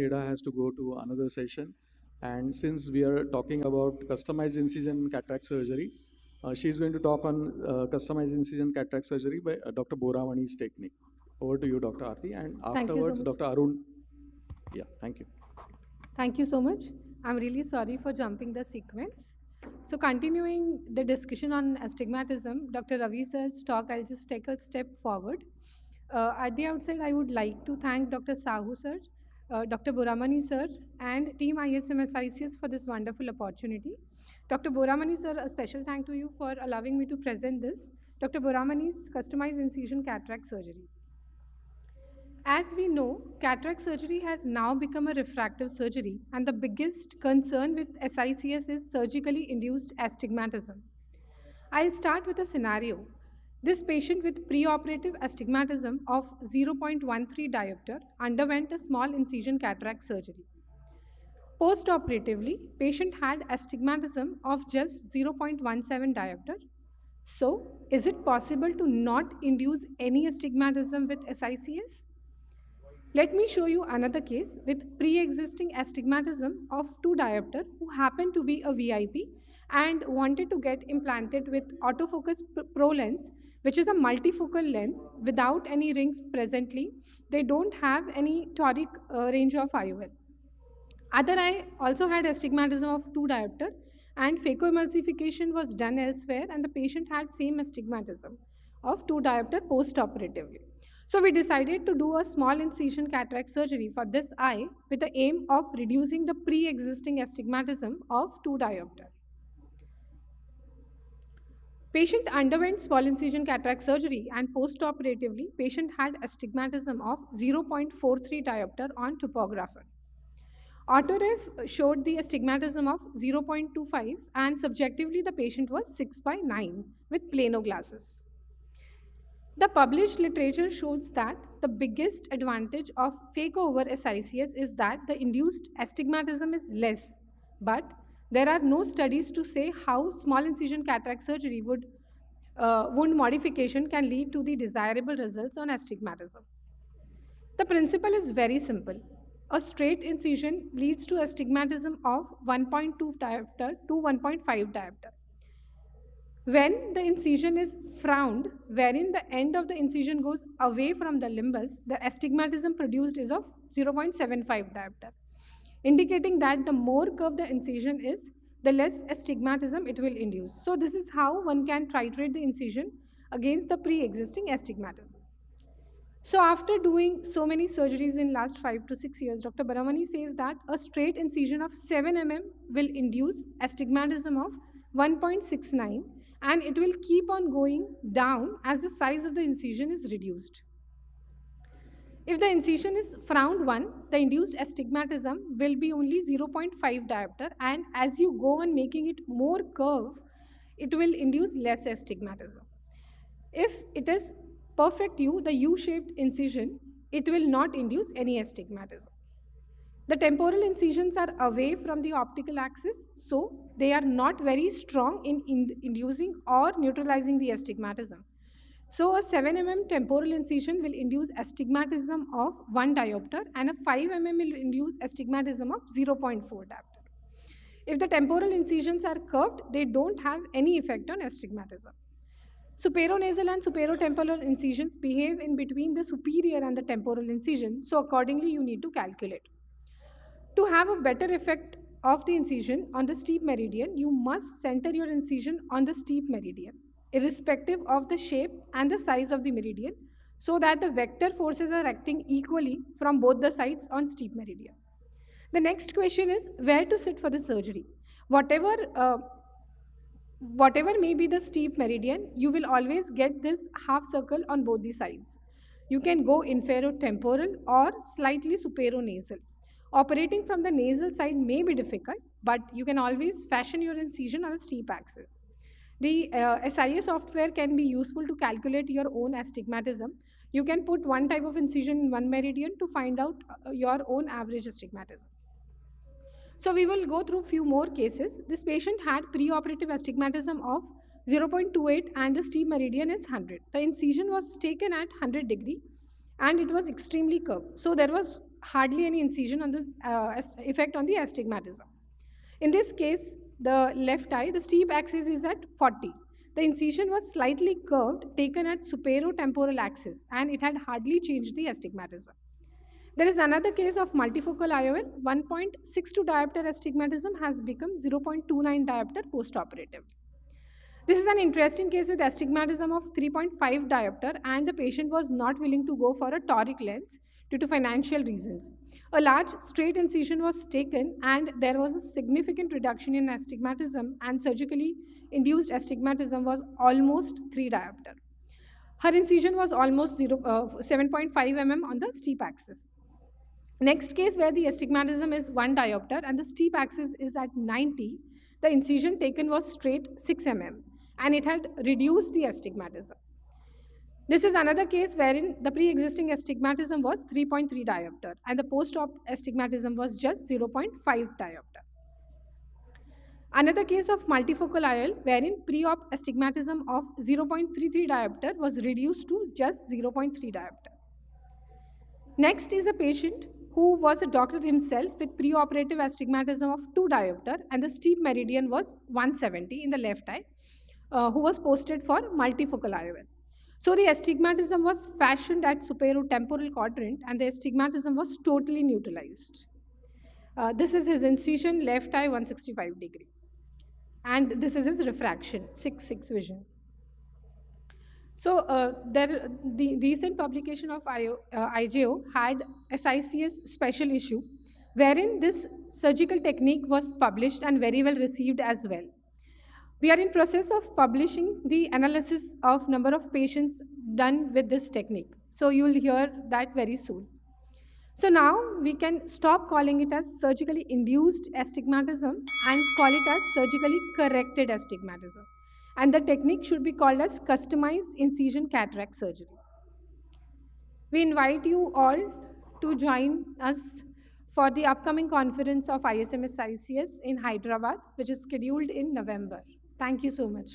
Heda has to go to another session. And since we are talking about customized incision cataract surgery, she's going to talk on customized incision cataract surgery by Dr. Boramani's technique. Over to you, Dr. Aarti, and afterwards, Dr. Arun. Yeah, thank you. Thank you so much. I'm really sorry for jumping the sequence. So continuing the discussion on astigmatism, Dr. Ravi sir's talk, I'll just take a step forward. At the outset, I would like to thank Dr. Sahu sir, Dr. Boramani sir, and team ISM CICS for this wonderful opportunity. Dr. Boramani sir, a special thank to you for allowing me to present this. Dr. Boramani's customized incision cataract surgery. As we know, cataract surgery has now become a refractive surgery, and the biggest concern with SICS is surgically induced astigmatism. I'll start with a scenario. This patient with preoperative astigmatism of 0.13 diopter underwent a small incision cataract surgery. Post-operatively, patient had astigmatism of just 0.17 diopter. So, is it possible to not induce any astigmatism with SICS? Let me show you another case with pre-existing astigmatism of 2 diopter who happened to be a VIP and wanted to get implanted with autofocus pro lens, which is a multifocal lens without any rings presently. They don't have any toric range of IOL. Other eye also had astigmatism of 2 diopter and phacoemulsification was done elsewhere and the patient had same astigmatism of 2 diopter post-operatively. So we decided to do a small incision cataract surgery for this eye with the aim of reducing the pre-existing astigmatism of 2 diopter. Patient underwent small incision cataract surgery and post-operatively patient had astigmatism of 0.43 diopter on topographer. Autoref showed the astigmatism of 0.25 and subjectively the patient was 6/9 with plano glasses. The published literature shows that the biggest advantage of phaco over SICS is that the induced astigmatism is less, but there are no studies to say how small incision cataract surgery wound modification can lead to the desirable results on astigmatism. The principle is very simple. A straight incision leads to astigmatism of 1.2 diopter to 1.5 diopter. When the incision is frowned, wherein the end of the incision goes away from the limbus, the astigmatism produced is of 0.75 diopter, indicating that the more curved the incision is, the less astigmatism it will induce. So this is how one can titrate the incision against the pre-existing astigmatism. So after doing so many surgeries in last 5 to 6 years, Dr. Boramani says that a straight incision of 7 mm will induce astigmatism of 1.69 and it will keep on going down as the size of the incision is reduced. If the incision is frowned one, the induced astigmatism will be only 0.5 diopter and as you go on making it more curved, it will induce less astigmatism. If it is perfect U, the U-shaped incision, it will not induce any astigmatism. The temporal incisions are away from the optical axis, so they are not very strong in inducing or neutralizing the astigmatism. So a 7 mm temporal incision will induce astigmatism of 1 diopter and a 5 mm will induce astigmatism of 0.4 diopter. If the temporal incisions are curved, they don't have any effect on astigmatism. Superonasal and superotemporal incisions behave in between the superior and the temporal incision, so accordingly you need to calculate. To have a better effect of the incision on the steep meridian, you must center your incision on the steep meridian, irrespective of the shape and the size of the meridian, so that the vector forces are acting equally from both the sides on steep meridian. The next question is where to sit for the surgery. Whatever may be the steep meridian, you will always get this half circle on both the sides. You can go inferotemporal or slightly superonasal. Operating from the nasal side may be difficult, but you can always fashion your incision on a steep axis. The SIA software can be useful to calculate your own astigmatism. You can put one type of incision in one meridian to find out your own average astigmatism. So we will go through few more cases. This patient had preoperative astigmatism of 0.28 and the steep meridian is 100. The incision was taken at 100 degree and it was extremely curved. So there was hardly any incision on this effect on the astigmatism. In this case, the left eye, the steep axis is at 40. The incision was slightly curved, taken at superotemporal axis, and it had hardly changed the astigmatism. There is another case of multifocal IOL. 1.62 diopter astigmatism has become 0.29 diopter postoperative. This is an interesting case with astigmatism of 3.5 diopter, and the patient was not willing to go for a toric lens due to financial reasons. A large straight incision was taken, and there was a significant reduction in astigmatism, and surgically induced astigmatism was almost 3 diopter. Her incision was almost 7.5 mm on the steep axis. Next case where the astigmatism is 1 diopter and the steep axis is at 90, the incision taken was straight 6 mm and it had reduced the astigmatism. This is another case wherein the pre-existing astigmatism was 3.3 diopter and the post-op astigmatism was just 0.5 diopter. Another case of multifocal IOL wherein pre-op astigmatism of 0.33 diopter was reduced to just 0.3 diopter. Next is a patient who was a doctor himself with preoperative astigmatism of 2 diopter and the steep meridian was 170 in the left eye, who was posted for multifocal IOL. So the astigmatism was fashioned at superotemporal quadrant and the astigmatism was totally neutralized. This is his incision, left eye 165 degree. And this is his refraction, 6/6 vision. So the recent publication of IJO had a CICS special issue wherein this surgical technique was published and very well received as well. We are in process of publishing the analysis of number of patients done with this technique. So you will hear that very soon. So now we can stop calling it as surgically induced astigmatism and call it as surgically corrected astigmatism. And the technique should be called as customized incision cataract surgery. We invite you all to join us for the upcoming conference of ISMS CICS in Hyderabad, which is scheduled in November. Thank you so much.